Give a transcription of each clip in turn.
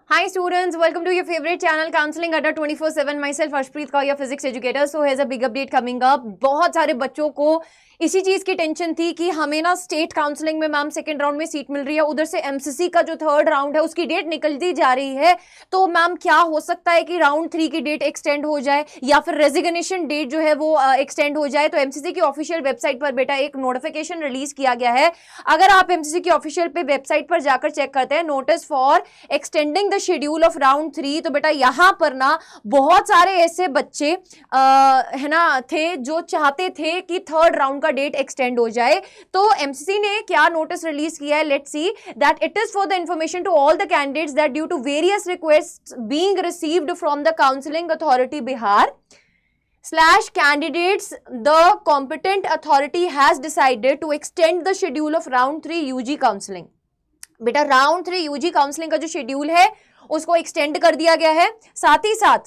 Hi students, welcome to your favorite channel Counseling Adda 24/7. Myself Harshpreet Kaur, your physics educator. So here's a big update coming up. बहुत सारे बच्चों को इसी चीज की tension थी कि हमें ना स्टेट काउंसलिंग में मैम सेकंड राउंड में सीट मिल रही है, उधर से एमसीसी का जो थर्ड राउंड है उसकी डेट निकलती जा रही है। तो मैम क्या हो सकता है कि राउंड 3 की डेट एक्सटेंड हो जाए या फिर रेजिग्नेशन डेट जो है वो एक्सटेंड हो जाए। तो एमसीसी की ऑफिशियल वेबसाइट पर बेटा एक नोटिफिकेशन रिलीज किया गया है। अगर आप एमसीसी की ऑफिशियल पे वेबसाइट पर जाकर चेक करते हैं notice for extending the schedule of round 3, तो बेटा यहां पर ना बहुत सारे ऐसे बच्चे है ना थे जो चाहते थे कि थर्ड राउंड का डेट एक्सटेंड हो जाए। तो एमसीसी ने क्या नोटिस रिलीज किया है, let's see that it is for the information to all the candidates that due to various requests being received from the counselling authority Bihar / candidates, the competent authority has decided to extend the schedule of round 3 UG counseling. बेटा round 3 UG counselling का जो schedule है उसको extend कर दिया गया है। साथ ही साथ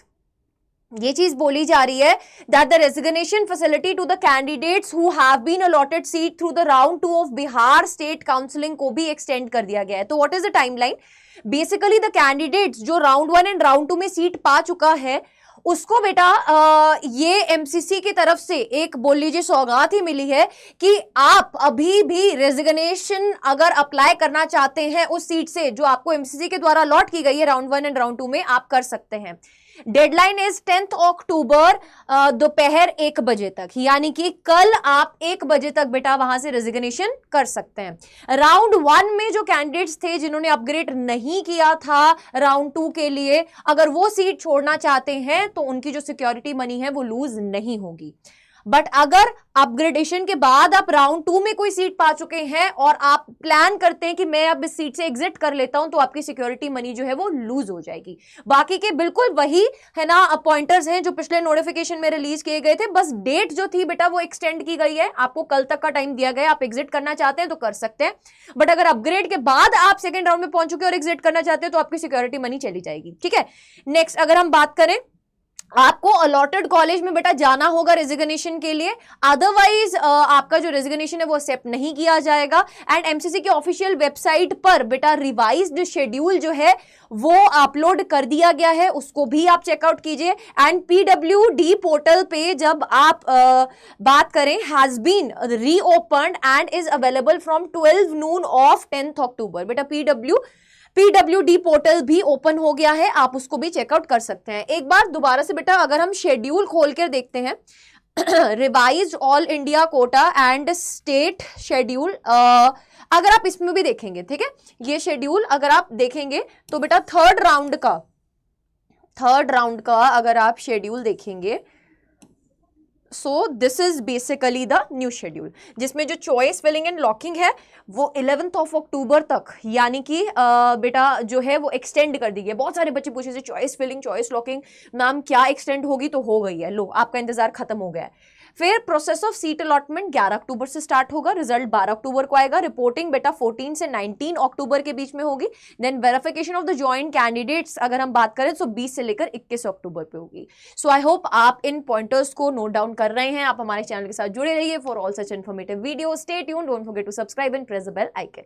ये चीज बोली जा रही है that the resignation facility to the candidates who have been allotted seat through the round 2 of Bihar state counselling को भी एक्सटेंड कर दिया गया है। तो what is the timeline? Basically the candidates जो राउंड 1 एंड राउंड 2 में सीट पा चुका है उसको बेटा ये एमसीसी की तरफ से एक बोल लीजिए सौगात ही मिली है कि आप अभी भी रेजिग्नेशन अगर अप्लाई करना चाहते हैं उस सीट से जो आपको एमसीसी के द्वारा अलॉट की गई है राउंड 1 एंड राउंड 2 में, आप कर सकते हैं। डेडलाइन इज 10 अक्टूबर दोपहर 1 बजे तक, यानी कि कल आप 1 बजे तक बेटा वहां से रेजिग्नेशन कर सकते हैं। राउंड 1 में जो कैंडिडेट्स थे जिन्होंने अपग्रेड नहीं किया था राउंड 2 के लिए, अगर वो सीट छोड़ना चाहते हैं तो उनकी जो सिक्योरिटी मनी है वो लूज नहीं होगी। बट अगर अपग्रेडेशन के बाद आप राउंड 2 में कोई सीट पा चुके हैं और आप प्लान करते हैं कि मैं अब इस सीट से एग्जिट कर लेता हूं, तो आपकी सिक्योरिटी मनी जो है वो लूज हो जाएगी। बाकी के बिल्कुल वही है ना पॉइंटर्स हैं जो पिछले नोटिफिकेशन में रिलीज किए गए थे, बस डेट जो थी बेटा वो एक्सटेंड की गई है। आपको कल तक का टाइम दिया गया, आप एग्जिट करना चाहते हैं तो कर सकते हैं, बट अगर अपग्रेड के बाद आप सेकेंड राउंड में पहुंच चुके और एग्जिट करना चाहते हैं तो आपकी सिक्योरिटी मनी चली जाएगी। ठीक है, नेक्स्ट अगर हम बात करें, आपको अलॉटेड कॉलेज में बेटा जाना होगा रेजिग्नेशन के लिए, अदरवाइज आपका जो रेजिग्नेशन है वो एक्सेप्ट नहीं किया जाएगा। एंड एमसीसी की ऑफिशियल वेबसाइट पर बेटा रिवाइज्ड शेड्यूल जो है वो अपलोड कर दिया गया है, उसको भी आप चेकआउट कीजिए। एंड पीडब्ल्यूडी पोर्टल पे जब आप बात करें has been reopened and is available from 12 noon of 10 October. बेटा पीडब्ल्यूडी पोर्टल भी ओपन हो गया है, आप उसको भी चेकआउट कर सकते हैं। एक बार दोबारा से बेटा अगर हम शेड्यूल खोल कर देखते हैं revised all India quota and state schedule, अगर आप इसमें भी देखेंगे, ठीक है, ये शेड्यूल अगर आप देखेंगे तो बेटा थर्ड राउंड का अगर आप शेड्यूल देखेंगे, so this is basically the new schedule, जिसमें जो चॉइस फिलिंग एंड लॉकिंग है वो 11 अक्टूबर तक, यानी कि बेटा जो है वो एक्सटेंड कर दी गई है। बहुत सारे बच्चे पूछे थे choice filling choice locking ma'am क्या एक्सटेंड होगी, तो हो गई है, लो आपका इंतजार खत्म हो गया है। फिर प्रोसेस ऑफ सीट अलॉटमेंट 11 अक्टूबर से स्टार्ट होगा, रिजल्ट 12 अक्टूबर को आएगा, रिपोर्टिंग बेटा 14 से 19 अक्टूबर के बीच में होगी। Then verification of the joint candidates अगर हम बात करें तो 20 से लेकर 21 अक्टूबर पे होगी। सो आई होप आप इन पॉइंटर्स को नोट डाउन कर रहे हैं। आप हमारे चैनल के साथ जुड़े रहिए for all such informative video. Stay tuned, don't forget to subscribe and press the bell icon.